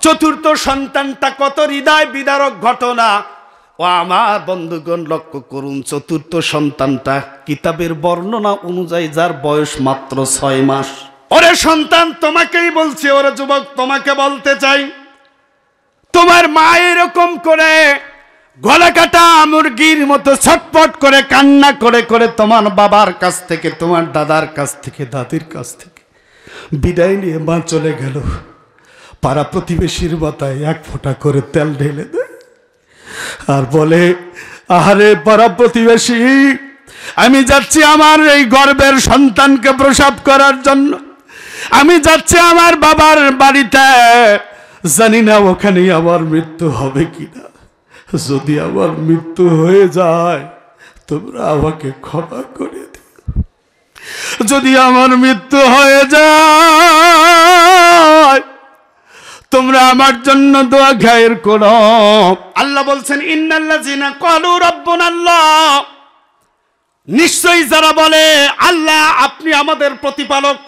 চতুর্থ সন্তানটা কত হৃদয় বিদারক ঘটনা। ও আমার বন্ধুগণ, লক্ষ্য করুন, চতুর্থ সন্তানটা কিতাবের বর্ণনা অনুযায়ী যার বয়স মাত্র 6 মাস। ওরে সন্তান, তোমাকেই বলছি, ওরে যুবক, তোমাকে বলতে চাই, তোমার মা এরকম করে গলা কাটা মুরগির মতো ছটপট করে কান্না করে করে তোমার বাবার কাছ থেকে, তোমার দাদার কাছ থেকে, দাদির কাছ থেকে বিদায় নিয়ে মা চলে গেল। পাড়া প্রতিবেশীর মাথায় 1 ফোঁটা করে তেল ঢেলে দেয় আর বলে, আরে পাড়া প্রতিবেশী, আমি যাচ্ছি আমার এই গর্ভের সন্তানকে প্রসব করার জন্য, আমি যাচ্ছি আমার বাবার বাড়িতে, জানি না ওখানেই আমার মৃত্যু হবে কিনা। যদি আমার মৃত্যু হয়ে যায় তোমরা আমাকে ক্ষমা করে দিও। যদি আমার মৃত্যু হয়ে যায় তোমরা আমার জন্য দোয়া খায়ের করো। আল্লাহ বলছেন, ইন্নাল্লাযিনা ক্বালু রাব্বুনাল্লাহ, নিশ্চয়ই যারা বলে আল্লাহ আপনি আমাদের প্রতিপালক,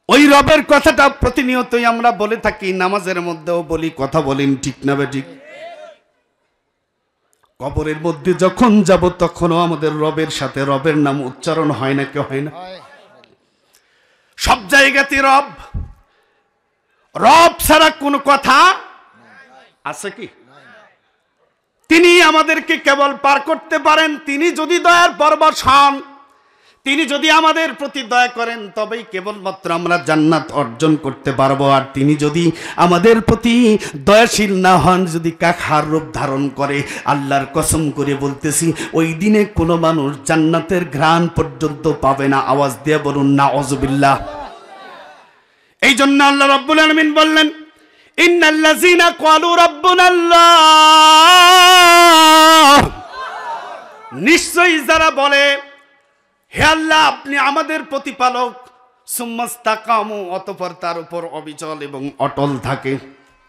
ওই রবের কথাটা প্রতিনিয়তই আমরা বলে থাকি, নামাজের মধ্যেও বলি, কথা বলেন ঠিক না বেঠিক? কবরের মধ্যে যখন যাব তখনও আমাদের রবের সাথে রবের নাম উচ্চারণ হয় না, কি হয় না? সব জায়গাতে রব, রব ছাড়া কোনো কথা আছে কি? তিনি আমাদেরকে কেবল পার করতে পারেন, তিনি যদি দয়ার পরবশ হন, তিনি যদি আমাদের প্রতি দয়া করেন, তবেই কেবলমাত্র আমরা জান্নাত অর্জন করতে পারবো। আর তিনি যদি আমাদের প্রতি দয়াশীল না হন, যদি কাখার রূপ ধারণ করে, আল্লাহর কসম করে বলতেছি, ওই দিনে কোনো মানুষ জান্নাতের ঘ্রাণ পর্যন্ত পাবে না। আওয়াজ দিয়ে বলুন নাউযুবিল্লাহ। এই জন্য আল্লাহ রাব্বুল আলামিন বললেন, ইন্নাল্লাযিনা ক্বালু রাব্বুনাল্লাহ, নিশ্চয়ই যারা বলে হে আল্লাহ আপনি আমাদের প্রতিপালক, সুম্মাস্তাকামু, অতঃপর তার উপর অবিচল এবং অটল থাকে।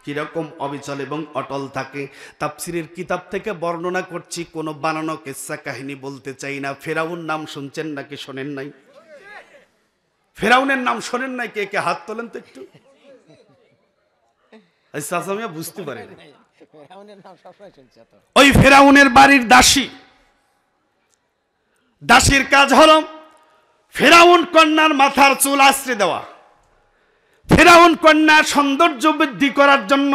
কিরকম অবিচল এবং অটল থাকে? তাফসীরের কিতাব থেকে বর্ণনা করছি, কোনো বানানো কিসসা কাহিনী বলতে চাই না। ফেরাউন নাম শুনছেন নাকি শোনেন নাই? ফেরাউনের নাম শোনেন নাই? কে কে হাত তোলেন তো একটু। আমি বুঝতে পারি না। ওই ফেরাউনের বাড়ির দাসী, দাসীর কাজ হলো ফেরাউন কন্যার মাথার চুল আঁচড়ে দেওয়া। ফেরাউন কন্যার সৌন্দর্য বৃদ্ধি করার জন্য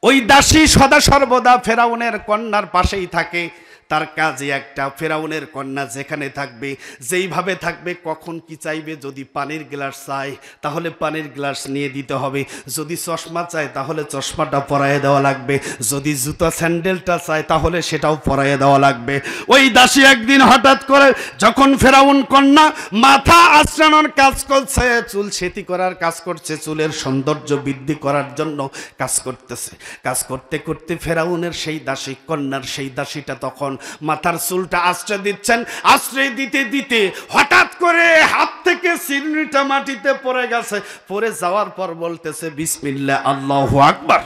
ওই দাসী সদা সর্বদা ফেরাউনের কন্যার পাশেই থাকে। তার কাজে একটা, ফেরাউনের কন্যা যেখানে থাকবে, যেইভাবে থাকবে, কখন কি চাইবে, যদি পানির গ্লাস চায় তাহলে পানির গ্লাস নিয়ে দিতে হবে, যদি চশমা চায় তাহলে চশমাটা পরাইয়ে দেওয়া লাগবে, যদি জুতা স্যান্ডেলটা চায় তাহলে সেটাও পরাইয়ে দেওয়া লাগবে। ওই দাসী একদিন হঠাৎ করে যখন ফেরাউন কন্যা মাথা আঁচড়ানোর কাজ করছে, চুল সেতি করার কাজ করছে, চুলের সৌন্দর্য বৃদ্ধি করার জন্য কাজ করতেছে, কাজ করতে করতে ফেরাউনের সেই দাসী, কন্যার সেই দাসীটা তখন মাথার চুলটা আশ্রয় দিচ্ছেন। আশ্রয় দিতে দিতে হঠাৎ করে হাত থেকে চিরুনিটা মাটিতে পড়ে গেছে। পড়ে যাওয়ার পর বলতেছে, বিসমিল্লাহ, আল্লাহু আকবার।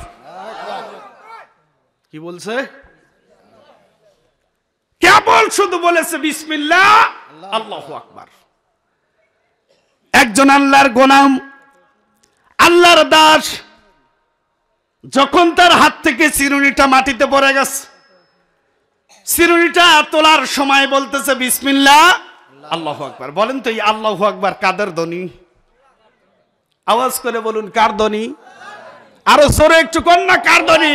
কি বলছে? কেবল শুধু বলেছে বিসমিল্লাহ, আল্লাহু আকবার। একজন আল্লাহর গোলাম, আল্লাহর দাস, যখন তার হাত থেকে চিরুনিটা মাটিতে পড়ে গেছে, চিরুনিটা তোলার সময় বলতেছে বিসমিল্লাহ, আল্লাহু আকবার। বলেন তো এই আল্লাহু আকবার কাদের ধ্বনি? আওয়াজ করে বলুন, কার ধ্বনি? আরো জোরে একটু কোন না, কার ধ্বনি?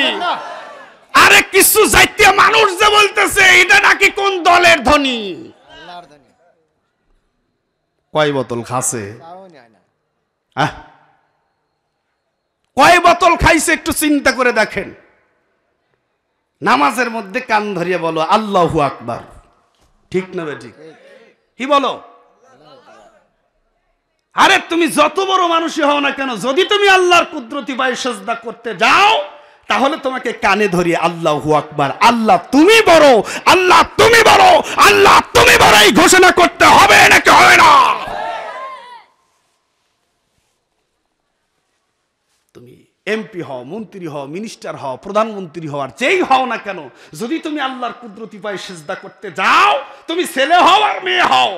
আরে কিছু জাতীয় মানুষ যে বলতেছে এটা নাকি কোন দলের ধ্বনি? আল্লাহর ধ্বনি। কয় বোতল খাসে? কয় বোতল খাইছে একটু চিন্তা করে দেখেন। নামাজের মধ্যে কান ধরিয়ে বলো আল্লাহু আকবার, ঠিক না বেঠিক? কি বলো? আরে তুমি যত বড় মানুষই হও না কেন, যদি তুমি আল্লাহর কুদরতি পায়ে সিজদা করতে যাও, তাহলে তোমাকে কানে ধরিয়ে আল্লাহু আকবার, আল্লাহ তুমি বড়, আল্লাহ তুমি বড়, আল্লাহ তুমি বড়, এই ঘোষণা করতে হবে নাকি হবে না? তুমি এমপি হও, মন্ত্রী হও, মিনিস্টার হও, প্রধানমন্ত্রী হও, আর যেই হও না কেন, যদি তুমি আল্লাহর কুদরতি পায়ে সিজদা করতে যাও, তুমি ছেলে হও আর মেয়ে হও,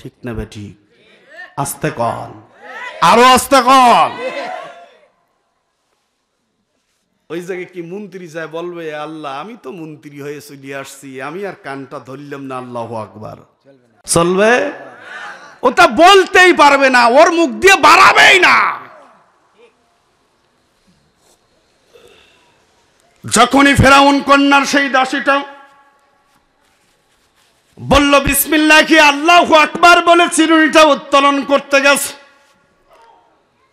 ঠিক না বেঠিক? আস্তে কন, আরো আস্তে কন। ওই জায়গায় কি মন্ত্রী যায় বলবে আল্লাহ আমি তো মন্ত্রী হয়ে চলে আসছি, আমি আর কানটা ধরলাম না, আল্লাহু আকবার চলবে? ওটা বলতেই পারবে না, ওর মুখ দিয়ে বাড়াবেই না। যখনই ফেরাউন কন্যার সেই দাসীটা বলল বিসমিল্লাহি আল্লাহু আকবার বলে চিরুনিটা উত্তোলন করতে গেছে,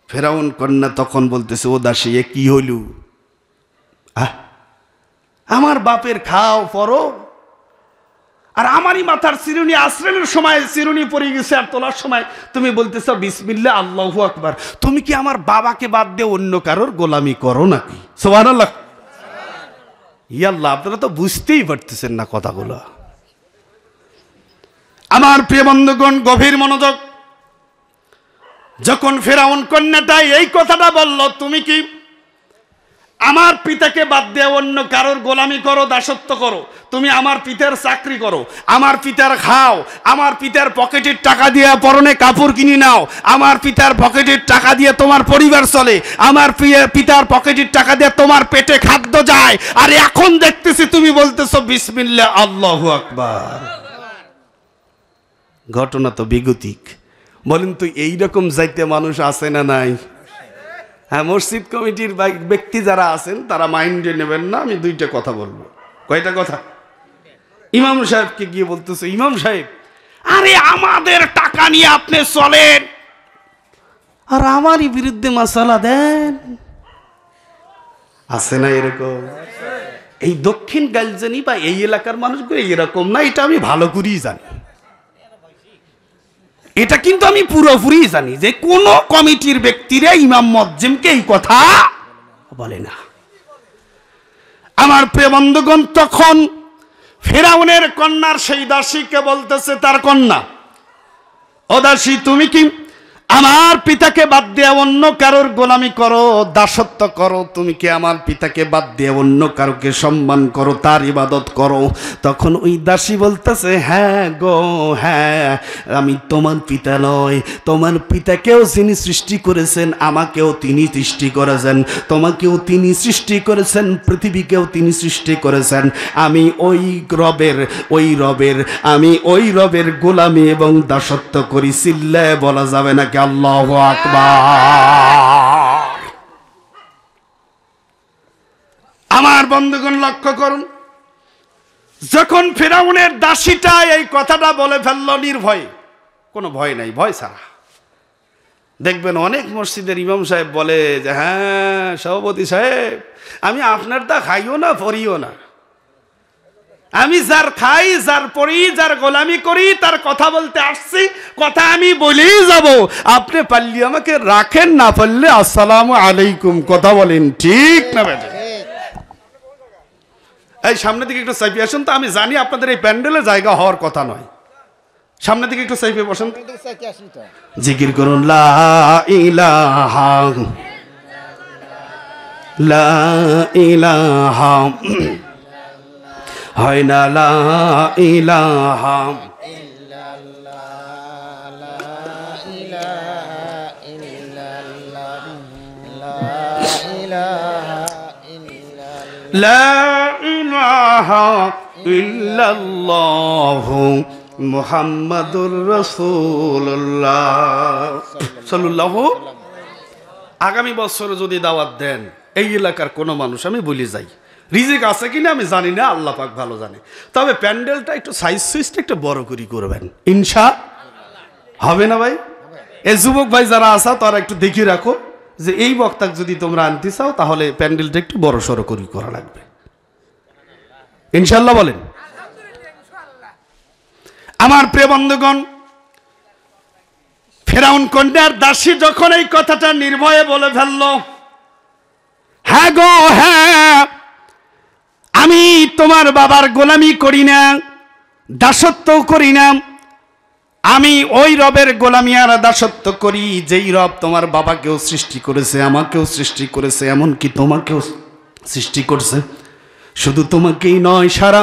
ফেরাউন কন্যা তখন বলতেছে ও দাসী এ কি হইল? আমার বাপের খাও পরো, আর আমারই মাথার চিরুনি আশ্রমের সময় চিরুনি পড়ে গেছে, আর তোলার সময় তুমি বলতেছ বিসমিল্লাহ আল্লাহু আকবার। তুমি কি আমার বাবাকে বাদ দিয়ে অন্য কারোর গোলামি করো নাকি? সুবহানাল্লাহ। ইয়াল্লাহ, আপনারা তো বুঝতেই পারতেছেন না কথাগুলো। আমার প্রিয় বন্ধুগণ গভীর মনোযোগ। যখন ফেরাউন কন্যাটা এই কথাটা বলল, তুমি কি আমার পিতাকে বাদ দিয়ে অন্য কারোর গোলামি করো, দাসত্ব করো, তুমি আমার পিতার চাকরি করো, আমার পিতার খাও, আমার পিতার পকেটের টাকা দিয়ে পরনে কাপড় কিনে নাও, আমার পিতার পকেটের টাকা দিয়ে তোমার পরিবার চলে, আমার পিতার পকেটের টাকা দিয়ে তোমার পেটে খাদ্য যায়, আর এখন দেখতেছি তুমি বলতেছো বিসমিল্লাহ আল্লাহু আকবার। ঘটনা তো বিগতিক। বলেন তো এইরকম যাইতে মানুষ আছে না নাই? হ্যাঁ, মসজিদ কমিটির ব্যক্তি যারা আছেন তারা মাইন্ডে নেবেন না, আমি দুইটা কথা বলবো। কয়টা কথা? ইমাম সাহেবকে গিয়ে বলতেছে, ইমাম সাহেব আরে আমাদের টাকা নিয়ে আপনি চলেন আর আমারই বিরুদ্ধে মাসালা দেন। আছে না এরকম? এই দক্ষিণ গালজানি বা এই এলাকার মানুষগুলো এরকম না, এটা আমি ভালো করেই জানি। এটা কিন্তু আমি পুরোপুরি জানি যে কোন কমিটির ব্যক্তিরা ইমাম মুয়াজ্জিমকে এই কথা বলে না। আমার প্রিয় বন্ধুগণ, তখন ফেরাউনের কন্যার সেই দাসীকে বলতেছে তার কন্যা, ও দাসী তুমি কি আমার পিতাকে বাদ দিয়ে অন্য কারোর গোলামি করো, দাসত্ব করো? তুমি কি আমার পিতাকে বাদ দিয়ে অন্য কারোকে সম্মান করো, তার ইবাদত করো? তখন ওই দাসী বলতেছে, হ্যাঁ গো হ্যাঁ, আমি তোমার পিতা নয়, তোমার পিতাকেও যিনি সৃষ্টি করেছেন আমাকেও তিনি সৃষ্টি করেছেন, তোমাকেও তিনি সৃষ্টি করেছেন, পৃথিবীকেও তিনি সৃষ্টি করেছেন। আমি আমি ওই রবের গোলামি এবং দাসত্ব করি। চিল্লায় বলা যাবে না আল্লাহু আকবার। আমার বন্ধুগণ লক্ষ্য করুন, যখন ফেরাউনের দাসীটা এই কথাটা বলে ফেলল নির্ভয়ে, কোনো ভয় নাই, ভয় ছাড়া। দেখবেন অনেক মসজিদের ইমাম সাহেব বলে যে হ্যাঁ সভাপতি সাহেব আমি আপনার দা খাইও না পড়িও না, আমি যার খাই যার পড়ি যার গোলামি করি তার কথা বলতে আসছি, কথা আমি বলেই যাব, আপনি পারলে আমাকে রাখেন, না পারলে আসসালামু আলাইকুম। কথা বলেন ঠিক না বেটা? এই সামনের দিকে একটু চাইপে আসুন তো, আমি জানি আপনাদের এই প্যান্ডেলে জায়গা হওয়ার কথা নয়, সামনের দিকে একটু চাইপে বসেন, জিকির করুন লা ইলাহা লা ইলাহা হয় না লা ইলাহা লা ইলাহা ইল্লাল্লাহু মুহাম্মাদুর রাসূলুল্লাহ সাল্লাল্লাহু। আগামী বছর যদি দাওয়াত দেন এই এলাকার কোনো মানুষ, আমি বলে যাই রিজিক আছে কিনা আমি জানি না, আল্লাহ পাক ভালো জানে, তবে প্যান্ডেলটা একটু সাইজ সুইজটা একটু বড় করে করবেন, ইনশা হবে না ভাই? এই যুবক ভাই যারা আসা তারা একটু দেখিয়ে রাখো যে এই বক্তা যদি তোমরা আনতে চাও তাহলে প্যান্ডেলটা একটু বড় সড়ো করে করা লাগবে, ইনশাল্লাহ বলেন। আমার প্রিয় বন্ধুগণ, ফেরাউন কন্যার দাসী যখন এই কথাটা নির্ভয়ে বলে ফেলল, হ্যাঁ গো হ্যাঁ, আমি তোমার বাবার গোলামি করি না, দাসত্ব করি না, আমি ওই রবের গোলামি আর দাসত্ব করি যেই রব তোমার বাবাকেও সৃষ্টি করেছে, আমাকেও সৃষ্টি করেছে, এমনকি তোমাকেও সৃষ্টি করছে। শুধু তোমাকেই নয়, সারা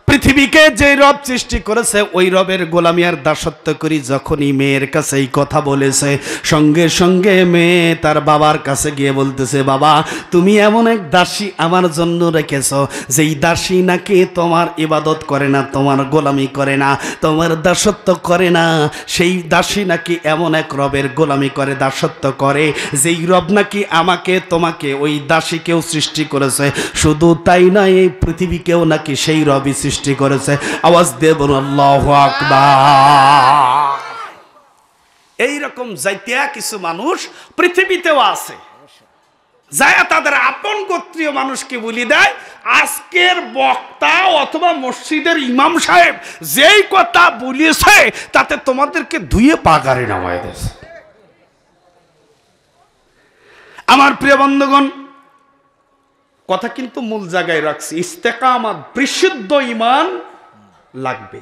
পৃথিবীকে যে রব সৃষ্টি করেছে ওই রবের গোলামি আর দাসত্ব করি। যখনই মেয়ের কাছে এই কথা বলেছে, সঙ্গে সঙ্গে মেয়ে তার বাবার কাছে গিয়ে বলতেছে, বাবা তুমি এমন এক দাসী আমার জন্য রেখেছ যেই দাসী নাকি তোমার ইবাদত করে না, তোমার গোলামি করে না, তোমার দাসত্ব করে না। সেই দাসী নাকি এমন এক রবের গোলামি করে, দাসত্ব করে, যেই রব নাকি আমাকে তোমাকে ওই দাসীকেও সৃষ্টি করেছে। শুধু তাই নয়, এই পৃথিবীকেও নাকি সেই রবই সৃষ্টি করেছে। আওয়াজ দিয়ে বলুন আল্লাহু আকবার। এইরকম যাইতিয়া কিছু মানুষ পৃথিবীতেও আছে, যায়া তাদের আপন গোত্রীয় মানুষকে বলি দেয়, আজকের বক্তা অথবা মসজিদের ইমাম সাহেব যেই কথা বলিয়েছে তাতে তোমাদেরকে ধুয়ে পাগারে নামায় দিয়েছে। আমার প্রিয় বন্ধুগণ, কথা কিন্তু মূল জায়গায় রাখছি, ইস্তেকামাত বিশুদ্ধ ঈমান লাগবে।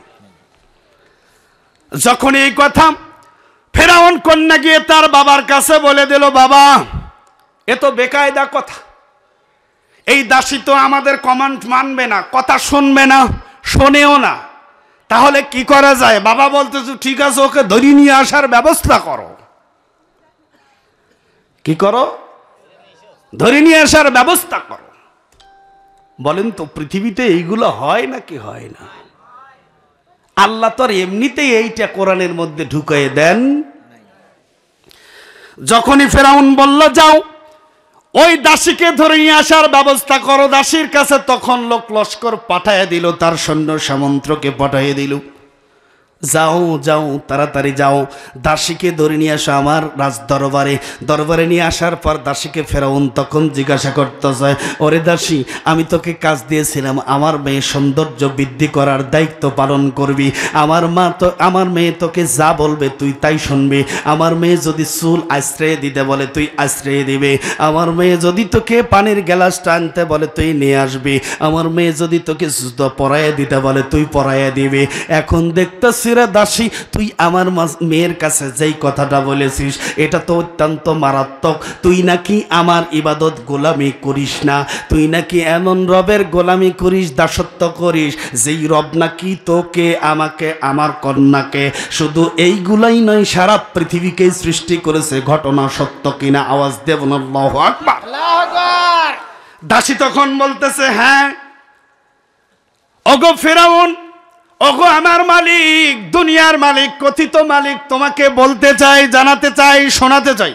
যখন এই কথা ফেরাউন কন্যা গিয়ে তার বাবার কাছে বলে দিল, বাবা এ তো বেকায়দা কথা, এই দাসী তো আমাদের কমান্ড মানবে না, কথা শুনবে না, শোনেও না, তাহলে কি করা যায়? বাবা বলতেছে, ঠিক আছে ওকে ধরে নিয়ে আসার ব্যবস্থা করো। কি করো? ধরে নিয়ে আসার ব্যবস্থা করো। বলেন তো পৃথিবীতে এইগুলো হয় নাকি হয় না? আল্লাহ তো আর এমনিতেই এইটা কোরআনের মধ্যে ঢুকিয়ে দেন। যখনই ফেরাউন বলল যাও ওই দাসীকে ধরে নিয়ে আসার ব্যবস্থা করো, দাসীর কাছে তখন লোক লস্কর পাঠাইয়া দিল, তার সৈন্য সামন্তকে পাঠাইয়া দিল, যাও যাও তাড়াতাড়ি যাও, দাসীকে ধরে নিয়ে আসো আমার রাজ দরবারে। দরবারে নিয়ে আসার পর দাসীকে ফেরাউন তখন জিজ্ঞাসা করতে চায়, ওরে দাসী, আমি তোকে কাজ দিয়েছিলাম আমার মেয়ে সৌন্দর্য বৃদ্ধি করার দায়িত্ব পালন করবি। আমার মেয়ে তোকে যা বলবে তুই তাই শুনবি। আমার মেয়ে যদি চুল আশ্রয় দিতে বলে তুই আশ্রয় দিবে। আমার মেয়ে যদি তোকে পানির গ্লাসটা আনতে বলে তুই নিয়ে আসবি। আমার মেয়ে যদি তোকে জুতো পরাইয়া দিতে বলে তুই পরাইয়া দিবি। এখন দেখতেছি দাসী, তুই আমার মেয়ের কাছে যেই কথাটা বলেছিস এটা তো অত্যন্ত মারাত্মক। তুই নাকি আমার ইবাদত গোলামি করিস না, তুই নাকি এমন রবের গোলামি করিস, দাসত্ব করিস, যেই রব নাকি তোকে, আমাকে, আমার কন্যাকে, শুধু এইগুলাই নয় সারা পৃথিবীকে সৃষ্টি করেছে। ঘটনা সত্য কিনা? আওয়াজ দেব আল্লাহু আকবার। দাসী তখন বলতেছে, হ্যাঁ ওগো ফেরাউন, ওগো আমার মালিক, দুনিয়ার মালিক, কথিত মালিক, তোমাকে বলতে চাই, জানাতে চাই, শোনাতে চাই,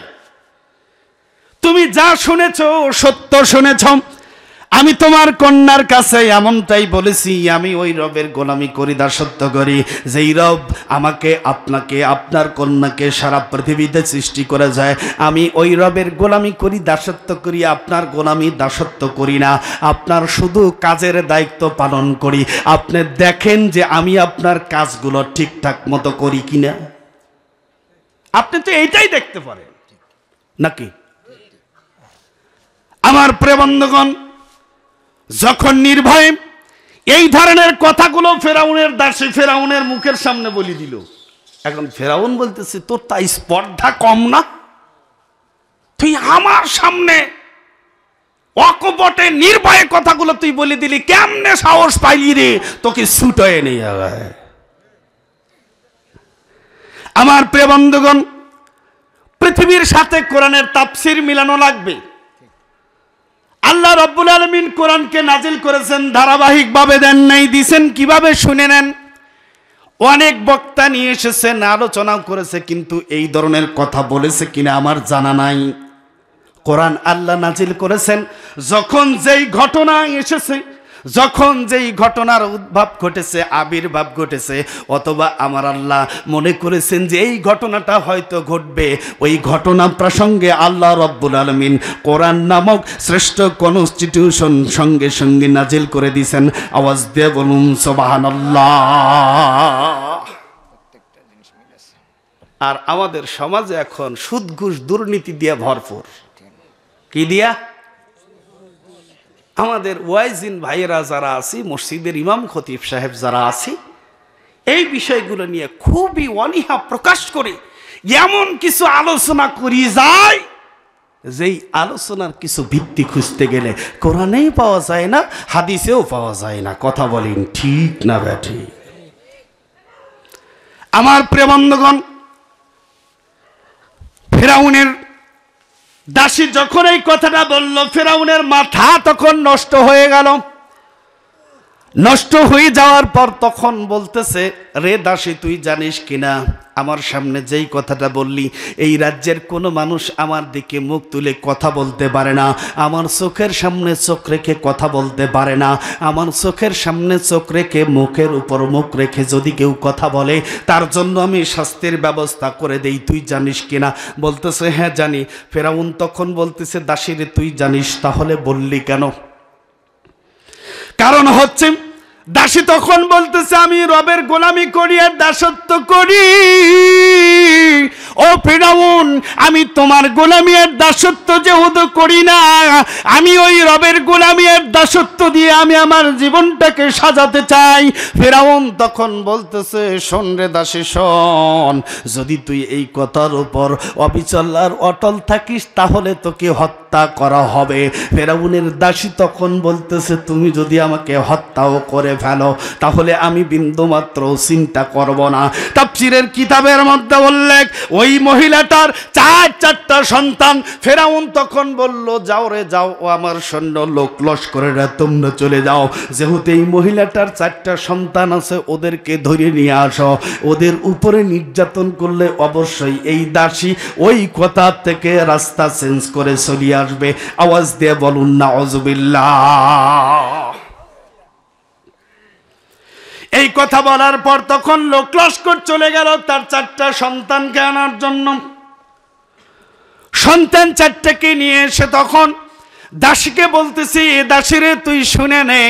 তুমি যা শুনেছ সত্য শুনেছ। আমি তোমার কন্যার কাছে এমনটাই বলেছি, আমি ওই রবের গোলামি করি, দাসত্ব করি, যেই রব আমাকে, আপনাকে, আপনার কন্যাকে সারা পৃথিবীতে সৃষ্টি করে যায়। আমি ওই রবের গোলামি করি, দাসত্ব করি, আপনার গোলামি দাসত্ব করি না, আপনার শুধু কাজের দায়িত্ব পালন করি। আপনি দেখেন যে আমি আপনার কাজগুলো ঠিকঠাক মতো করি কিনা। আপনি তো এইটাই দেখতে পারেন নাকি? আমার প্রিয় বন্ধুগণ, যখন নির্ভয়ে এই ধরনের কথাগুলো ফেরাউনের দাসী ফেরাউনের মুখের সামনে বলে দিল, এখন ফেরাউন বলতেছে, তোর তাই স্পর্ধা কম না? তুই আমার সামনে অকপটে নির্ভয়ে কথাগুলো তুই বলে দিলি, কেমনে সাহস পাইলি রে? তোকে ছুট হয়ে নেই। আমার প্রিয় বন্ধুগণ, পৃথিবীর সাথে কোরআনের তাফসীর মিলানো লাগবে। আল্লাহ রাব্বুল আলামিন কোরআনকে নাজিল করেছেন, ধারাবাহিকভাবে দেন নাই, দিছেন কিভাবে শুনে নেন। অনেক বক্তা নিয়ে এসেছেন, আলোচনাও করেছে, কিন্তু এই ধরনের কথা বলেছে কিনা আমার জানা নাই। কোরআন আল্লাহ নাজিল করেছেন যখন যেই ঘটনা এসেছে, যখন যেই ঘটনার উদ্ভব ঘটেছে, আবির্ভাব ঘটেছে, অথবা আমার আল্লাহ মনে করেছেন যে এই ঘটনাটা হয়তো ঘটবে, ওই ঘটনা প্রসঙ্গে আল্লাহ রাব্বুল আলামিন কোরআন নামক শ্রেষ্ঠ কনস্টিটিউশন সঙ্গে সঙ্গে নাজিল করে দিয়েছেন। আওয়াজ দিয়ে বলুন সুবহানাল্লাহ। আর আমাদের সমাজে এখন সুদ ঘুষ দুর্নীতি দিয়ে ভরপুর। কি দিয়া? আমাদের ওয়াইজিন ভাইয়েরা যারা আছি, মসজিদের ইমাম খতিব সাহেব যারা আছি, এই বিষয়গুলো নিয়ে খুবই অনীহা প্রকাশ করে এমন কিছু আলোচনা করি যায় যেই আলোচনার কিছু ভিত্তি খুঁজতে গেলে কোরআনেই পাওয়া যায় না, হাদিসেও পাওয়া যায় না। কথা বলেন ঠিক না ব্যাঠি? আমার প্রিয় বন্ধুগণ, ফেরাউনের দাসী যখন এই কথাটা বলল, ফেরাউনের মাথা তখন নষ্ট হয়ে গেল। নষ্ট হয়ে যাওয়ার পর তখন বলতেছে, রে দাসী, তুই জানিস কিনা আমার সামনে যেই কথাটা বললি, এই রাজ্যের কোনো মানুষ আমার দিকে মুখ তুলে কথা বলতে পারে না, আমার চোখের সামনে চোখ রেখে কথা বলতে পারে না। আমার চোখের সামনে চোখ রেখে মুখের উপর মুখ রেখে যদি কেউ কথা বলে, তার জন্য আমি শাস্তির ব্যবস্থা করে দেই। তুই জানিস কিনা? বলতেছে, হ্যাঁ জানি। ফেরাউন তখন বলতেছে, দাসী রে, তুই জানিস, তাহলে বললি কেন? কারণ হচ্ছে, দাসী তখন বলতেছে, আমি রবের গোলামি করি আর দাসত্ব করি। ও ফেরাউন, আমি তোমার গোলামি আর দাসত্ব যেহেতু করি না, আমি ওই রবের গোলামি আর দাসত্ব দিয়ে আমি আমার জীবনটাকে সাজাতে চাই। ফেরাউন তখন বলতেছে, শোন রে দাসী, শোন, যদি তুই এই কথার উপর অবিচল আর অটল থাকিস, তাহলে তোকে হত্যা করা হবে। ফেরাউনের দাসী তখন বলতেছে, তুমি যদি আমাকে হত্যাও করে ফেলো, তাহলে আমি বিন্দুমাত্র চিন্তা করব না। তাফসীরের কিতাবের মধ্যে উল্লেখ, ওই মহিলাটার চারটা সন্তান। ফেরাউন তখন বলল, যাও রে যাও, ও আমার সৈন্য লোক লস্করেরা, তোমরা চলে যাও। যেহেতু এই মহিলাটার 4টা সন্তান আছে, ওদেরকে ধরে নিয়ে আসো। ওদের উপরে নির্যাতন করলে অবশ্যই এই দাসী ওই কথা থেকে রাস্তা চেঞ্জ করে চলে আসবে। আওয়াজ দিয়ে বলুন নাউযুবিল্লাহ। এই কথা বলার পর তখন লোক লস্কর চলে গেল তার 4টা সন্তানকে আনার জন্য। সন্তান 4টাকে নিয়ে এসে তখন দাসীকে বলতেছি, দাসী রে, তুই শুনে নে,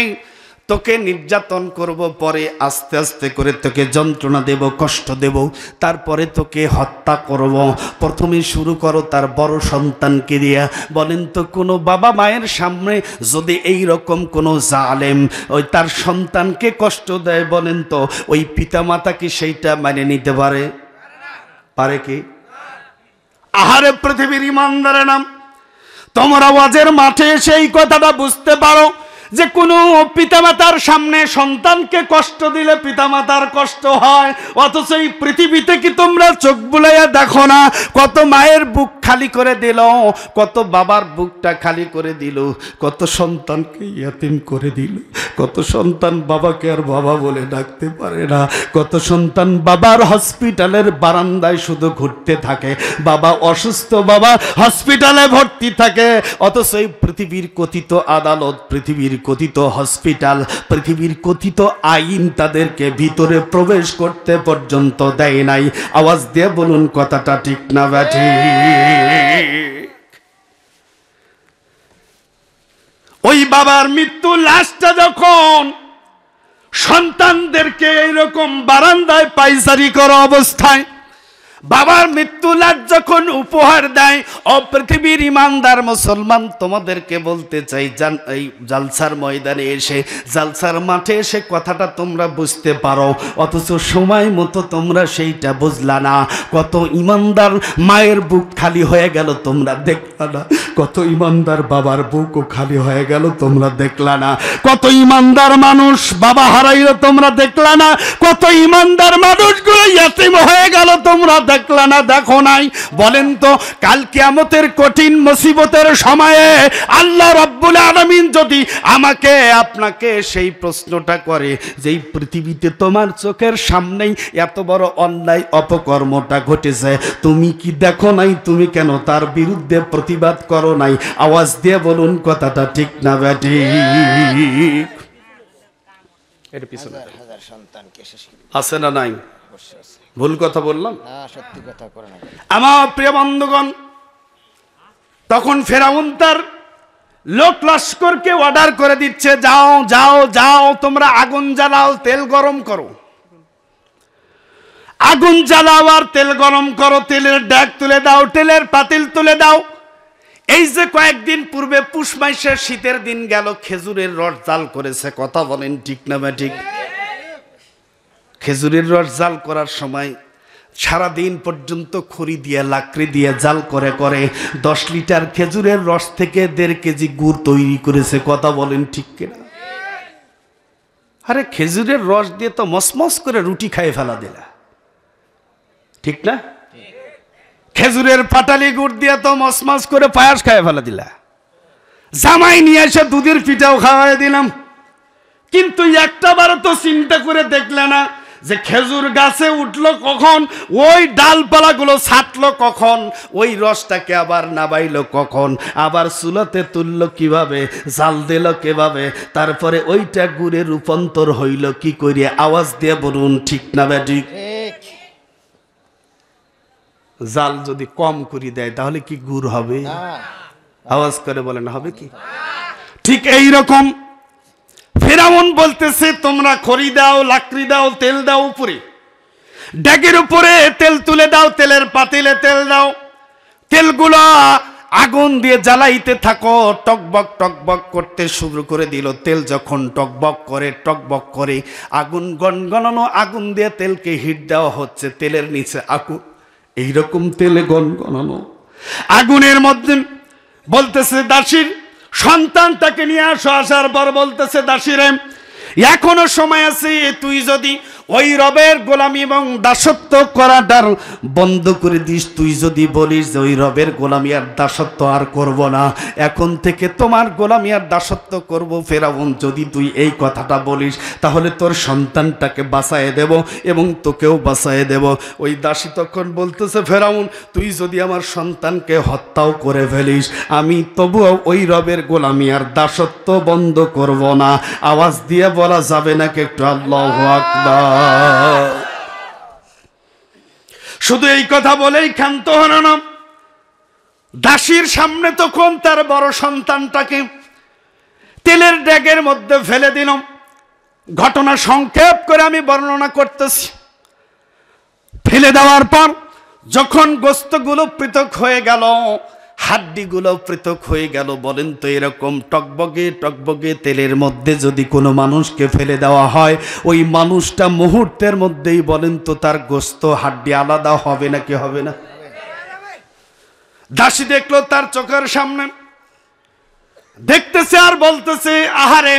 তোকে নির্যাতন করব, পরে আস্তে আস্তে করে তোকে যন্ত্রণা দেব, কষ্ট দেব, তারপরে তোকে হত্যা করব। প্রথমে শুরু করো তার বড় সন্তানকে দিয়া। বলেন তো, কোনো বাবা মায়ের সামনে যদি এই রকম কোনো জালেম ওই তার সন্তানকে কষ্ট দেয়, বলেন তো ওই পিতামাতা কি সেইটা মানে নিতে পারে? পারে কি? আহারে পৃথিবীর ইমানদারের নাম, তোমরা ওয়াজের মাঠে সেই কথাটা বুঝতে পারো যে কোনো পিতামাতার সামনে সন্তানকে কষ্ট দিলে পিতামাতার কষ্ট হয়। অথচ এই পৃথিবীতে কি তোমরা চোখ বুলাইয়া দেখো না, কত মায়ের বুক খালি করে দিল, কত বাবার বুকটা খালি করে দিল, কত সন্তানকে ইয়াতিম করে দিল, কত সন্তান বাবাকে আর বাবা বলে ডাকতে পারে না, কত সন্তান বাবার হসপিটালের বারান্দায় শুধু ঘুরতে থাকে, বাবা অসুস্থ, বাবা হসপিটালে ভর্তি থাকে। অথচ এই পৃথিবীর কথিত আদালত, পৃথিবীর কথিত হসপিটাল, পৃথিবীর কথিত আইন তাদেরকে ভিতরে প্রবেশ করতে পর্যন্ত দেয় নাই। আওয়াজ দিয়ে বলুন কথাটা ঠিক না ব্যাঠি? ওই বাবার মৃত্যু লাশটা যখন সন্তানদেরকে এইরকম বারান্দায় পায়চারি করা অবস্থায় বাবার মৃত্যু লাশ যখন উপহার দেয়, ও পৃথিবীর ইমানদার মুসলমান, তোমাদেরকে বলতে চাই, এই জালসার ময়দানে এসে, জালসার মাঠে এসে কথাটা তোমরা বুঝতে পারো, অথচ সময় মতো তোমরা সেইটা বুঝলা না। কত ইমানদার মায়ের বুক খালি হয়ে গেল তোমরা দেখলা না, কত ইমানদার বাবার বুকও খালি হয়ে গেল তোমরা দেখলা না, কত ইমানদার মানুষ বাবা হারাইল তোমরা দেখলা না, কত ইমানদার মানুষগুলো ইয়াতীম হয়ে গেল তোমরা দেখলা না, দেখো নাই। বলেন তো, কাল কিয়ামতের কঠিন মুসিবতের সময়ে আল্লাহ রাব্বুল আলামিন যদি আমাকে আপনাকে সেই প্রশ্নটা করে, যেই পৃথিবীতে তোমার চোখের সামনেই এত বড় অন্যায় অপকর্মটা ঘটেছে, তুমি কি দেখো নাই? তুমি কেন তার বিরুদ্ধে প্রতিবাদ করো নাই? আওয়াজ দিয়ে বলুন কথাটা ঠিক না ব্যাটি? এর পিছনে আছে না নাই? ভুল কথা বললাম? সত্যি কথা করে না আমার প্রিয় বন্ধুগণ। তখন ফেরাউন তার লোক লস্করকে অর্ডার করে দিচ্ছে, যাও যাও যাও, তোমরা আগুন জ্বালাও, তেল গরম করো। আগুন জ্বালাও আর তেল গরম করো, তেলের ড্যাক তুলে দাও, তেলের পাতিল তুলে দাও। এই যে কয়েকদিন পূর্বে পুষ মাসের শীতের দিন গেল, খেজুরের রস জাল করেছে। কথা বলেন ঠিক না ঠিক? খেজুরের রস জাল করার সময় সারাদিন পর্যন্ত খড়ি দিয়ে লাকড়ি দিয়ে জাল করে করে 10 লিটার খেজুরের রস থেকে 1.5 কেজি গুড় তৈরি করেছে। কথা বলেন ঠিক কিনা? আরে খেজুরের রস দিয়ে তো মসমস করে রুটি খাইয়ে ফেলা দিলা, ঠিক না? খেজুরের পাটালি গুড় দিয়ে তো মসমস করে পায়াস খাইয়ে ফেলা দিলা। জামাই নিয়ে এসে দুধের পিঠাও খাওয়াই দিলাম, কিন্তু একটা বারও তো চিন্তা করে দেখলে না যে খেজুর গাছে উঠলো কখন, ওই ডালপালাগুলো ছাটলো কখন, ওই রসটাকে আবার নাবাইলো কখন, আবার চুলাতে তুললো কিভাবে, জাল দিল কিভাবে, তারপরে ওইটা গুড়ে রূপান্তর হইল কি করিয়া? আওয়াজ দিয়ে বলুন ঠিক না ব্যাঠিক? জাল যদি কম করে দেয় তাহলে কি গুড় হবে? আওয়াজ করে বলেন হবে কি? ঠিক এই রকম ফেরাউন বলতেছে তোমরা খড়ি দাও, লাকড়ি দাও, তেল দাও, উপরে ডেকের উপরে তেল তুলে দাও, তেলের পাতিলে তেল দাও, তেলগুলো আগুন দিয়ে জ্বালাইতে থাকো। টকবক টকবক করতে শুরু করে দিল। তেল যখন টকবক করে আগুন গনগনানো আগুন দিয়ে তেলকে হিট দেওয়া হচ্ছে, তেলের নিচে আগুন, এইরকম তেলে গনগনানো আগুনের মধ্যে বলতেছে দাসীর সন্তানটাকে নিয়ে আসো। আসার পর বলতেছে দাসীরে এখনো সময় আছে, তুই যদি ওই রবের গোলামি এবং দাসত্ব করাটার বন্ধ করে দিস, তুই যদি বলিস যে ওই রবের গোলামি আর দাসত্ব আর করব না, এখন থেকে তোমার গোলামি আর দাসত্ব করব, ফেরাউন যদি তুই এই কথাটা বলিস তাহলে তোর সন্তানটাকে বাঁচায়ে দেব এবং তোকেও বাঁচায়ে দেব। ওই দাসী তখন বলতেছে ফেরাউন তুই যদি আমার সন্তানকে হত্যাও করে ফেলিস, আমি তবুও ওই রবের গোলামি আর দাসত্ব বন্ধ করব না। আওয়াজ দিয়ে বলা যাবে নাকি একটু আল্লাহু আকবার? শুধু এই কথা বলেই ক্ষান্ত হলো না। দাসীর সামনে তখন তার বড় সন্তানটাকে তেলের ডেকের মধ্যে ফেলে দিল। ঘটনা সংক্ষেপ করে আমি বর্ণনা করতেছি। ফেলে দেওয়ার পর যখন গোস্তগুলো পৃথক হয়ে গেল, হাড্ডিগুলো পৃথক হয়ে গেল, বলেন তো এরকম টকবগে টকবগে তেলের মধ্যে যদি কোনো মানুষকে ফেলে দেওয়া হয়, ওই মানুষটা মুহূর্তের মধ্যেই বলেন তো তার গোস্ত হাড্ডি আলাদা হবে নাকি হবে না? দাসী দেখলো তার চোখের সামনে, দেখতেছে আর বলতেছে আহারে,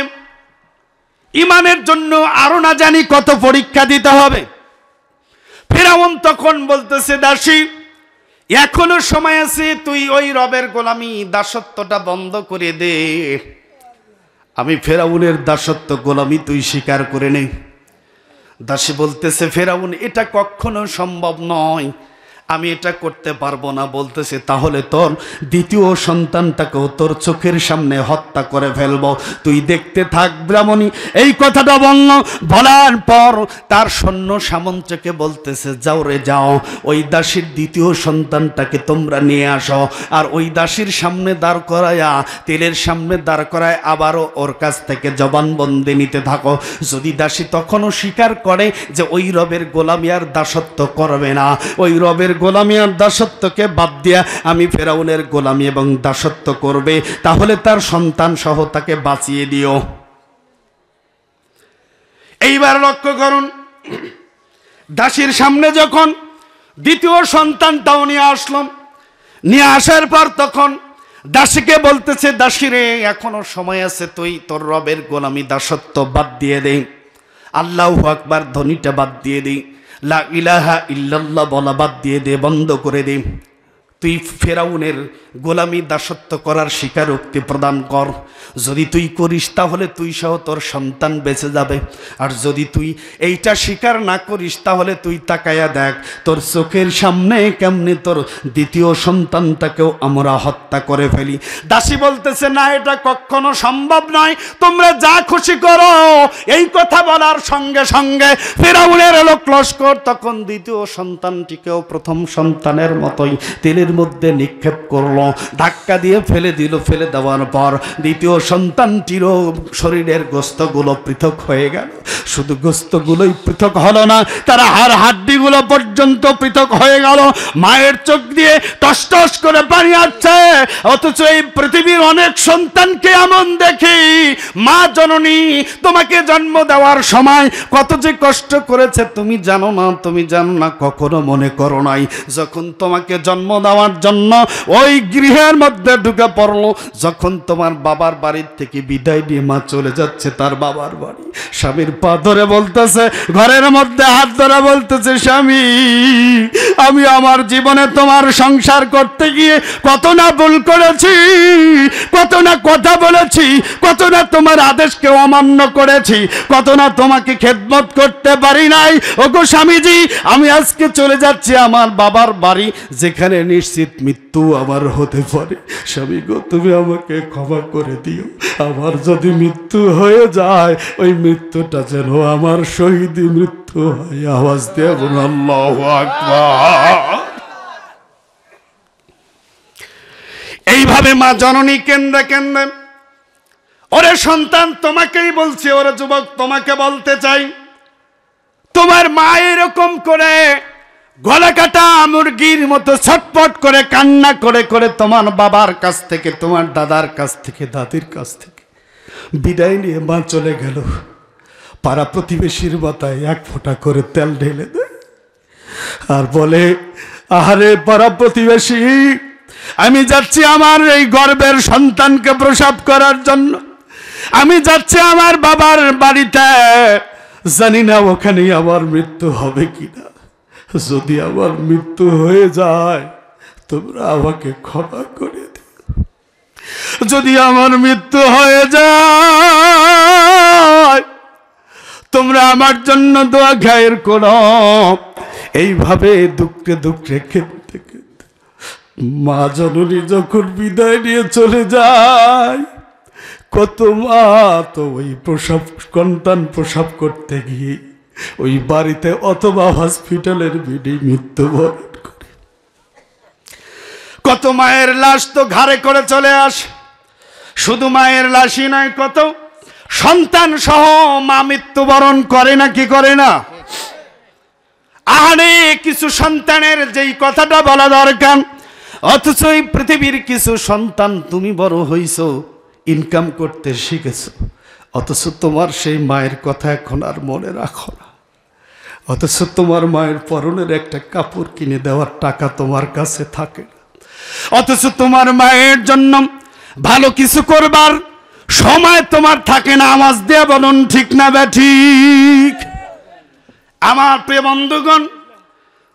ইমানের জন্য আরো না জানি কত পরীক্ষা দিতে হবে। ফেরাউন তখন বলতেছে দাসী এখনো সময় আছে, তুই ওই রবের গোলামি দাসত্বটা বন্ধ করে দে। আমি ফেরাউনের দাসত্ব গোলামি তুই স্বীকার করে নে। দাসী বলতেছে ফেরাউন এটা কখনো সম্ভব নয়, আমি এটা করতে পারবো না। বলতেছে তাহলে তোর দ্বিতীয় সন্তানটাকেও তোর চোখের সামনে হত্যা করে ফেলবো, তুই দেখতে থাক। ব্রাহ্মণী এই কথাটা বলল, বলার পর তার সৈন্য সামন্তকে বলতেছে যাও রে যাও, ওই দাসীর দ্বিতীয় সন্তানটাকে তোমরা নিয়ে আসো, আর ওই দাসীর সামনে দাঁড় করায়া, তেলের সামনে দাঁড় করায় আবারও ওর কাছ থেকে জবানবন্দি নিতে থাকো। যদি দাসী তখনও স্বীকার করে যে ওই রবের গোলামি আর দাসত্ব করবে না, ওই রবের গোলামি আর দাসত্বকে বাদ দিয়া আমি ফেরাউনের গোলামি এবং দাসত্ব করবে, তাহলে তার সন্তান সহ তাকে বাঁচিয়ে দিও। এইবার লক্ষ্য করুন, দাসীর সামনে যখন দ্বিতীয় সন্তানটাও নিয়ে আসলাম, নিয়ে আসার পর তখন দাসীকে বলতেছে দাসী রে এখনো সময় আছে, তুই তোর রবের গোলামি দাসত্ব বাদ দিয়ে দে, আল্লাহু আকবার ধ্বনিটা বাদ দিয়ে দে, লা ইলাহা ইল্লাল্লাহ বলা বাদ দিয়ে দে, বন্ধ করে দে। তুই ফেরাউনের গোলামি দাসত্ব করার স্বীকারোক্তি প্রদান কর। যদি তুই করিস তাহলে তুই সহ তোর সন্তান বেঁচে যাবে, আর যদি তুই এইটা স্বীকার না করিস তাহলে তুই তাকায়া দেখ তোর চোখের সামনে কেমনে তোর দ্বিতীয় সন্তানটাকেও আমরা হত্যা করে ফেলি। দাসী বলতেছে না, এটা কখনো সম্ভব নয়, তোমরা যা খুশি করো। এই কথা বলার সঙ্গে সঙ্গে ফেরাউনের লোক লস্কর তখন দ্বিতীয় সন্তানটিকেও প্রথম সন্তানের মতোই তেলের মধ্যে নিক্ষেপ করলো, ধাক্কা দিয়ে ফেলে দিল। ফেলে দেওয়ার পর দ্বিতীয় সন্তানটিরও শরীরের গোস্তগুলো পৃথক হয়ে গেল। শুধু গোস্তগুলোই পৃথক হলো না, তার হাড় হাড্ডিগুলো পর্যন্ত পৃথক হয়ে গেল। মায়ের চোখ দিয়ে টস টস করে পানি আসছে। অথচ এই পৃথিবীর অনেক সন্তানকে এমন দেখি, মা জননী তোমাকে জন্ম দেওয়ার সময় কত যে কষ্ট করেছে তুমি জানো না, তুমি জানো না, কখনো মনে করো নাই। যখন তোমাকে জন্ম দেওয়ার জন্য ওই গৃহের মধ্যে ঢুকে পড়লো, যখন তোমার বাবার বাড়ির থেকে বিদায় নিয়ে মা চলে যাচ্ছে তার বাবার বাড়ি, স্বামীর পা ধরে বলতেছে, ঘরের মধ্যে হাত ধরে বলতেছে, স্বামী আমি আমার জীবনে তোমার সংসার করতে গিয়ে কত না ভুল করেছি, কত না কথা বলেছি, কত না তোমার আদেশকে অমান্য করেছি, কত না তোমাকে খেদমত করতে পারি নাই। ওগো স্বামীজি, আমি আজকে চলে যাচ্ছি আমার বাবার বাড়ি, যেখানে নিশ্চিত মৃত্যু আমার হতে পারে। স্বামী গো, তুমি আমাকে ক্ষমা করে দিও। আমার যদি মৃত্যু হয়ে যায়, ওই মৃত্যুটা যেন আমার শহীদি মৃত্যু হয়। আওয়াজ দিয়ে বলুন আল্লাহু আকবার। এইভাবে মা জননী কেন্দ্রে কেন্দ্রে, ওরে সন্তান তোমাকেই বলছি, ওরে যুবক তোমাকে বলতে চাই, তোমার মা এরকম করে গলা কাটা মুরগির মতো ছটপট করে কান্না করে করে তোমার বাবার কাছ থেকে, তোমার দাদার কাছ থেকে, দাদির কাছ থেকে বিদায় নিয়ে মা চলে গেল। পাড়া প্রতিবেশীর মাথায় এক ফোঁটা করে তেল ঢেলে দেয় আর বলে, আহারে পাড়া প্রতিবেশী, আমি যাচ্ছি আমার এই গর্বের সন্তানকে প্রসব করার জন্য, আমি যাচ্ছি আমার বাবার বাড়িতে, জানি না ওখানেই আমার মৃত্যু হবে কিনা। যদি আমার মৃত্যু হয়ে যায় তোমরা আমাকে ক্ষমা করে দিও। যদি আমার মৃত্যু হয়ে যায় তোমরা আমার জন্য দোয়া খায়ের করো। এইভাবে দুঃখে দুঃখে খেতে খেতে মা জননী যখন বিদায় নিয়ে চলে যায়, কত মা তো ওই সন্তান প্রসব করতে গিয়ে ওই বাড়িতে অথবা হসপিটালের বেডে মৃত্যুবরণ করে। কত মায়ের লাশ তো ঘাড়ে করে চলে আসে। শুধু মায়ের লাশই নয়, কত সন্তান সহ মা মৃত্যুবরণ করে না কি করে না? আরে কিছু সন্তানের যেই কথাটা বলা দরকার, অথচ এই পৃথিবীর কিছু সন্তান তুমি বড় হইছো, ইনকাম করতে শিখেছো, অথচ তোমার সেই মায়ের কথা এখন আর মনে রাখো না। অথচ তোমার মায়ের পরনের একটা কাপড় কিনে দেওয়ার টাকা তোমার কাছে থাকে না। অথচ তোমার মায়ের জন্য ভালো কিছু করবার সময় তোমার থাকে না। আওয়াজ দিয়ে বলুন ঠিক না ব্যাঠিক? আমার প্রিয় বন্ধুগণ,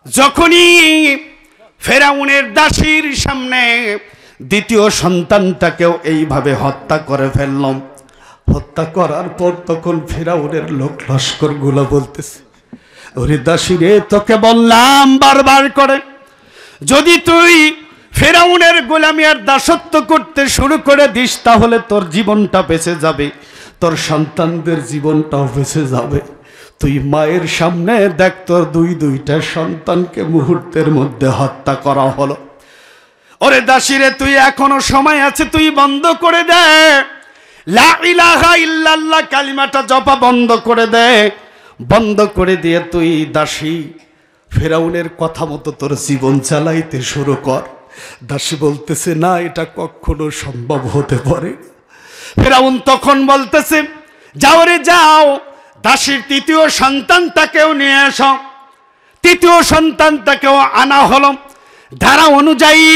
যখনই ফেরাউনের দাসীর সামনে দ্বিতীয় সন্তানটাকেও এইভাবে হত্যা করে ফেললাম, হত্যা করার পর তখন ফেরাউনের লোক লস্কর গুলো বলতেছে, ওরে দাসী রে, তোকে বললাম বারবার করে, যদি তুই ফেরাউনের গোলামি আর দাসত্ব করতে শুরু করে দিস তাহলে তোর জীবনটা বেঁচে যাবে, তোর সন্তানদের জীবনটাও বেঁচে যাবে। তুই মায়ের সামনে দেখ, তোর দুইটা সন্তানকে মুহূর্তের মধ্যে হত্যা করা হলো। ওরে দাসী রে, তুই এখনো সময় আছে, তুই বন্ধ করে দে, লা ইলাহা ইল্লাল্লাহ কালিমাটা জপা বন্ধ করে দে। বন্ধ করে দিয়ে তুই দাসী ফেরাউনের কথা মতো তোর জীবন চালাইতে শুরু কর। দাসী বলতেছে, না, এটা কখনো সম্ভব হতে পারে। ফেরাউন তখন বলতেছে, যাও রে যাও, দাসীর তৃতীয় সন্তানটাকেও নিয়ে এসো। তৃতীয় সন্তানটাকেও আনা হলো। ধারা অনুযায়ী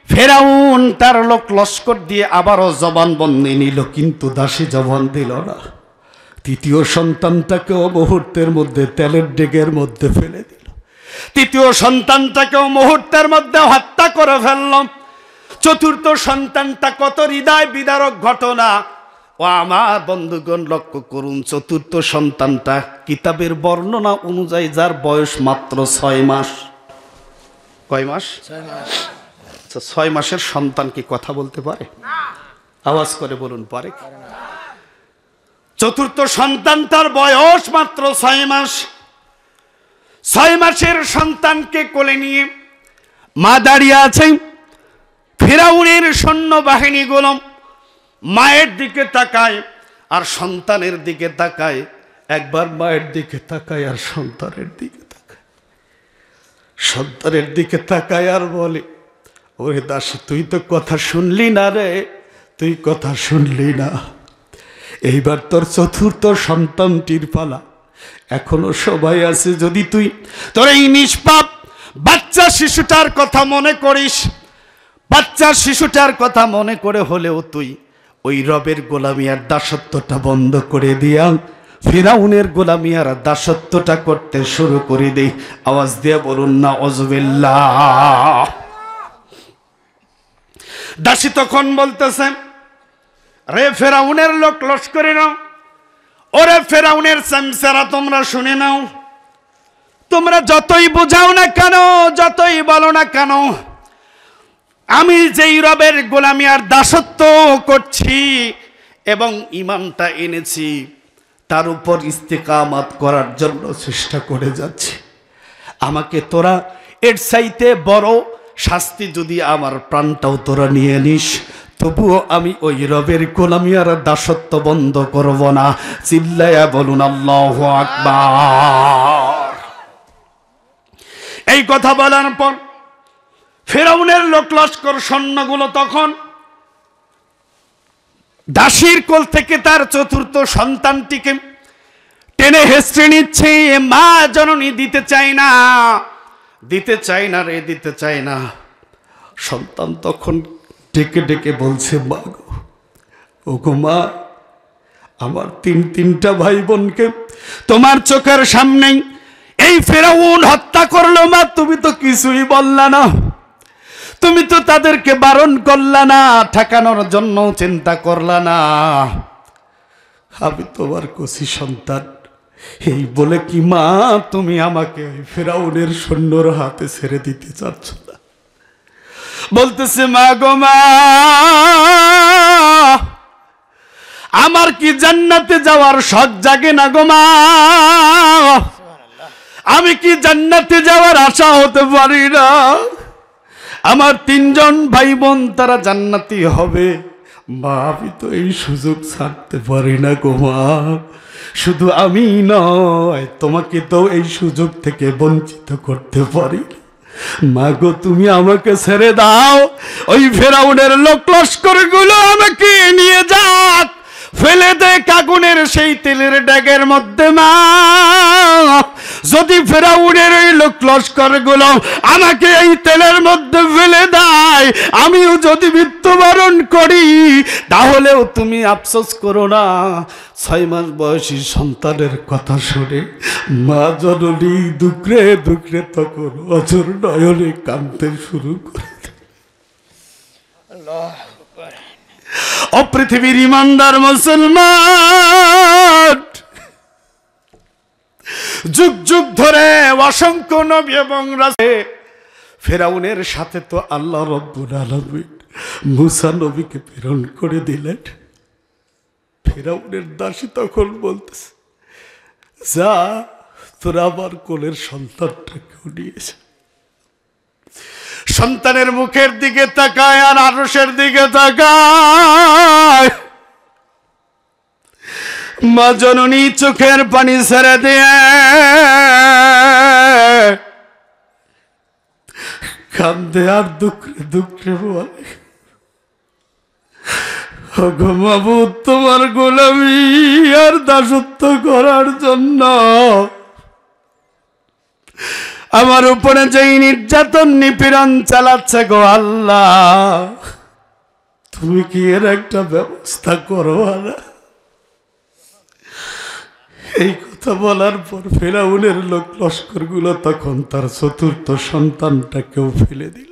ফেরাউন তার লোক লস্কর দিয়ে আবারও জবানবন্দি নিল, কিন্তু দাসী জবান দিল না। তৃতীয় সন্তানটাকেও মুহূর্তের মধ্যে তেলের ডেগের মধ্যে ফেলে দিল। তৃতীয় সন্তানটাকেও মুহূর্তের মধ্যে হত্যা করে ফেলল। চতুর্থ সন্তানটা কত হৃদয় বিদারক ঘটনা। ও আমার বন্ধুগণ, লক্ষ্য করুন, চতুর্থ সন্তানটা কিতাবের বর্ণনা অনুযায়ী যার বয়স মাত্র 6 মাস। কয় মাস? 6 মাস। 6 মাসের সন্তান কি কথা বলতে পারে? আওয়াজ করে বলুন, পারে? চতুর্থ সন্তানটার বয়স মাত্র 6 মাস। 6 মাসের সন্তানকে কোলে নিয়ে মা দাঁড়িয়ে আছে, ফিরাউনের সৈন্যবাহিনীগুলো মায়ের দিকে তাকায় আর সন্তানের দিকে তাকায়, একবার মায়ের দিকে তাকায় আর সন্তানের দিকে তাকায়, সন্তানের দিকে তাকায় আর বলে, ওরে দাসী তুই তো কথা শুনলি না রে, তুই কথা শুনলি না, এইবার তোর চতুর্থ সন্তানটির পালা, এখনো সবাই আছে, যদি তুই তোর এই নিষ্পাপ বাচ্চা শিশুটার কথা মনে করিস, বাচ্চা শিশুটার কথা মনে করে হলেও তুই ওই রবের গোলামি আর দাসত্বটা বন্ধ করে দিয়া ফিরাউনের গোলামি আর দাসত্বটা করতে শুরু করে দেই। আওয়াজ দিয়ে বলুন না আউযুবিল্লাহ। দাসী তখন বলতেছে, রে ফেরাউনের লোক লস্করেরা, ওরে ফেরাউনের সামসারা, তোমরা শুনে নাও, তোমরা যতই বোঝাও না কেন, যতই বলো না কেন, আমি যেই রবের গোলামি আর দাসত্ব করছি এবং ইমানটা এনেছি তার উপর ইস্তেকামাত করার জন্য চেষ্টা করে যাচ্ছি, আমাকে তোরা এর চাইতে বড় শাস্তি যদি আমার প্রাণটাও তোরা নিয়ে নিস, তবুও আমি ওই রবের গোলামি আর দাসত্ব বন্ধ করব না। চিল্লায়া বলুন আল্লাহু আকবার। এই কথা বলার পর ফেরাউনের লোক লস্কর সৈন্যগুলো তখন দাসীর কোল থেকে তার চতুর্থ সন্তানটিকে টেনে হেঁচড়ে নিচ্ছে। মা জননী দিতে চায় না, দিতে চায় না রে, দিতে চায় না। সন্তান তখন ডেকে ডেকে বলছে, মা গো, ও গো মা, আমার তিনটা ভাই বোনকে তোমার চোখের সামনেই এই ফেরাউন হত্যা করলো, মা তুমি তো কিছুই বললা না, তুমি তো তাদেরকে বারণ করলা না, ঠেকানোর জন্য চিন্তা করলা না, আমি তোমার কচি সন্তান, এই বলে কি মা তুমি আমাকে ফেরাউনের সৈন্যর হাতে ছেড়ে দিতে চাচ্ছ না? বলতেছে, মা গো মা, আমার কি জান্নাতে যাওয়ার শখ জাগে না গো মা? আমি কি জান্নাতে যাওয়ার আশা হতে পারি না? আমার তিনজন ভাই বোন তারা জান্নাতি হবে, মা আমি তো এই সুযোগ ছাড়তে পারি না গো মা। শুধু আমি নয়, তোমাকে তো এই সুযোগ থেকে বঞ্চিত করতে পারি না। মা গো তুমি আমাকে ছেড়ে দাও, ওই ফেরাউনের লোক লস্করগুলো আমাকে নিয়ে যাক, ফেলে দে আগুনের সেই তেলের ড্যাগের মধ্যে। মা যদি ফেরাউনের ওই লোক লস্করগুলো আমাকে এই তেলের মধ্যে ফেলে দেয়, আমিও যদি মৃত্যুবরণ করি, তাহলেও তুমি আফসোস করো না। 6 মাস বয়সী সন্তানের কথা শুনে মা জননী দুঃখে দুঃখে তখন অঝোর নয়নে কাঁদতে শুরু করে। ও পৃথিবীর ইমানদার মুসলমান, যুগ যুগ ধরে অসংখ্য নবী এবং রাসূল, ফেরাউনের সাথে তো আল্লাহ রাব্বুল আলামিন মুসা নবীকে প্রেরণ করে দিলেন। ফেরাউনের দাসী তখন বলতেছে, যা তোরা আমার কোলের সন্তানটাকেও নিয়েছে। সন্তানের মুখের দিকে তাকায় আর আরশের দিকে তাকায়, মা জননী চোখের পানি ছেড়ে দিয়ে কান্দে আর দুঃখে দুঃখে বলে, ওগো মাবুদ, তোমার গোলামি আর দাসত্ব করার জন্য আমার উপরে যেই নির্যাতন নিপীড়ন চালাচ্ছে গো আল্লাহ, তুমি কি এর একটা ব্যবস্থা করো না? এই কথা বলার পর ফেরাউনের লোক লস্করগুলো তখন তার চতুর্থ সন্তানটাকেও ফেলে দিল।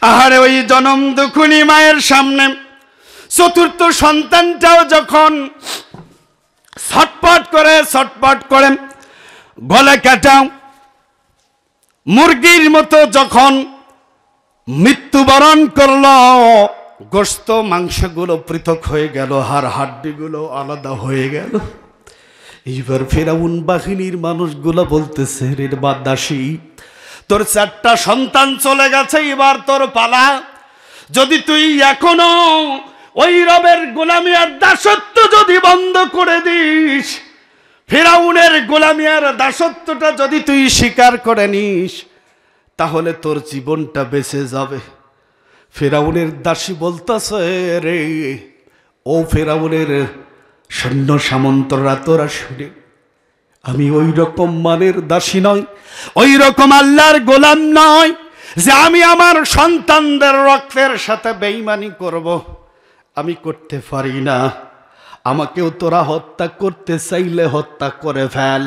আহারে ওই জনম দুঃখিনী মায়ের সামনে চতুর্থ সন্তানটাও যখন ছটপট করে গলা কাটা মুরগির মতো যখন মৃত্যুবরণ করল, গোশত মাংসগুলো পৃথক হয়ে গেল, হাড্ডিগুলো আলাদা হয়ে গেল। এইবার ফেরাউন বাহিনীর মানুষগুলো বলতেছে, রে দাসী, তোর 4টা সন্তান চলে গেছে, এবার তোর পালা। যদি তুই এখনো ওই রবের গোলামি আর দাসত্ব যদি বন্ধ করে দিস, ফিরাউনের গোলামি আর দাসত্বটা যদি তুই স্বীকার করে নিস, তাহলে তোর জীবনটা বেঁচে যাবে। ফিরাউনের দাসী বলতেছে, রে ও ফিরাউনের সৈন্য সামন্তরা, তোরা শুনে, আমি ওই রকম মানের দাসী নয়, ওই রকম আল্লাহর গোলাম নয় যে আমি আমার সন্তানদের রক্তের সাথে বেঈমানি করব। আমি করতে পারি না। আমাকেও তোরা হত্যা করতে চাইলে হত্যা করে ফেল,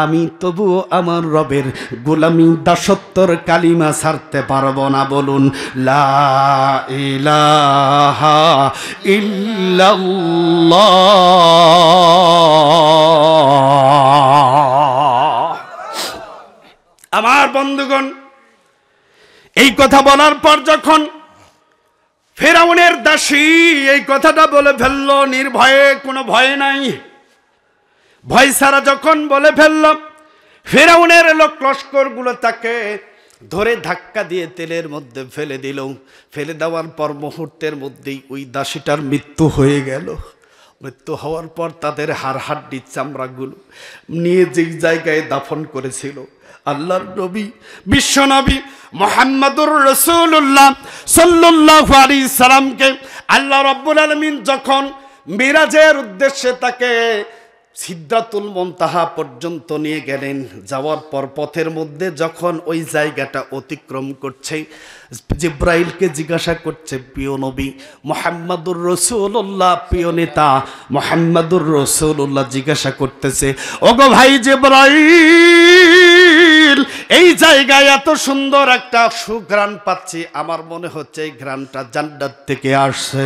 আমি তবুও আমার রবের গোলামি দাসত্বর কালিমা ছাড়তে পারবো না। বলুন লা ইলাহা ইল্লাল্লাহ। আমার বন্ধুগণ, এই কথা বলার পর যখন ফিরাউনের দাসী এই কথাটা বলে ফেলল, নির্ভয়ে, কোনো ভয় নাই, ভয় ছাড়া যখন বলে ফেলল, ফিরাউনের লোক লস্করগুলো তাকে ধরে ধাক্কা দিয়ে তেলের মধ্যে ফেলে দিল। ফেলে দেওয়ার পর মুহূর্তের মধ্যেই ওই দাসীটার মৃত্যু হয়ে গেল। মৃত্যু হওয়ার পর তাদের হাড় হাড্ডি চামড়াগুলো নিয়ে যেই জায়গায় দাফন করেছিল আল্লাহর নবী, বিশ্ব নবী মুহাম্মদুর রাসূলুল্লাহ সাল্লাল্লাহু আলাইহি সাল্লামকে আল্লাহ রাব্বুল আলামিন যখন মিরাজের উদ্দেশ্যে তাকে সিদরাতুল মুনতাহা পর্যন্ত নিয়ে গেলেন, যাওয়ার পর পথের মধ্যে যখন ওই জায়গাটা অতিক্রম করছে, জিব্রাইলকে জিজ্ঞাসা করছে, প্রিয় নবী মুহাম্মদুর রাসূলুল্লাহ, প্রিয় নেতা মুহাম্মদুর রাসূলুল্লাহ জিজ্ঞাসা করতেছে, ওগো ভাই জিব্রাইল, এই জায়গায় এত সুন্দর একটা সুঘ্রাণ পাচ্ছি, আমার মনে হচ্ছে এই ঘ্রাণটা জান্নাত থেকে আসছে।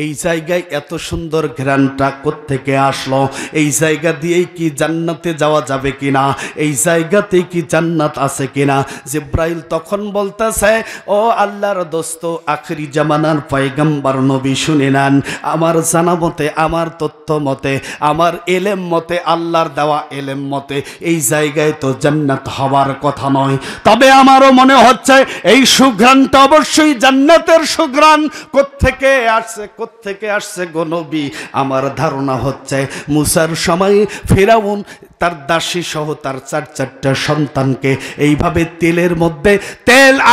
এই জায়গায় এত সুন্দর ঘ্রাণটা কোত্থেকে আসলো? এই জায়গা দিয়েই কি জান্নাতে যাওয়া যাবে কিনা? এই জায়গাতেই কি জান্নাত আছে কিনা? জিব্রাইল তখন বলতেছে, ও আল্লাহর দোস্ত, আখরি জামানার পয়গম্বর নবী, শুনে নেন, আমার জানা মতে, আমার তথ্য মতে, আমার এলেম মতে, আল্লাহর দেওয়া এলেম মতে এই জায়গায় তো জান্নাত হওয়ার কথা নয়। তবে আমারও মনে হচ্ছে এই সুঘ্রাণটা অবশ্যই জান্নাতের সুঘ্রাণ। কোত্থেকে আসছে গো নবী? আমার ধারণা হচ্ছে মুসার সময় ফিরাউন তার দাসী সহ তার 4টা সন্তানকে এইভাবে তেলের মধ্যে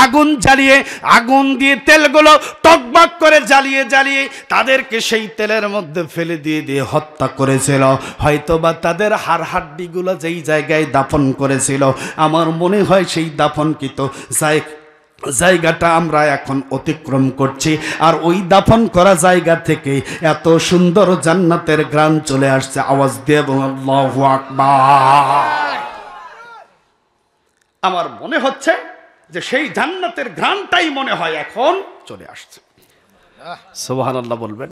আগুন জ্বালিয়ে, আগুন দিয়ে তেলগুলো টকবক করে জ্বালিয়ে তাদেরকে সেই তেলের মধ্যে ফেলে দিয়ে হত্যা করেছিল। হয়তোবা তাদের হাড় হাড্ডিগুলো যেই জায়গায় দাফন করেছিল, আমার মনে হয় সেই দাফনকৃত জায়গাটা আমরা এখন অতিক্রম করছি, আর ওই দাফন করা জায়গা থেকে এত সুন্দর জান্নাতের ঘ্রাণ চলে আসছে। আওয়াজ দিয়ে বলুন আল্লাহু আকবার। আমার মনে হচ্ছে যে সেই জান্নাতের ঘ্রাণটাই মনে হয় এখন চলে আসছে। সুবহানাল্লাহ বলবেন।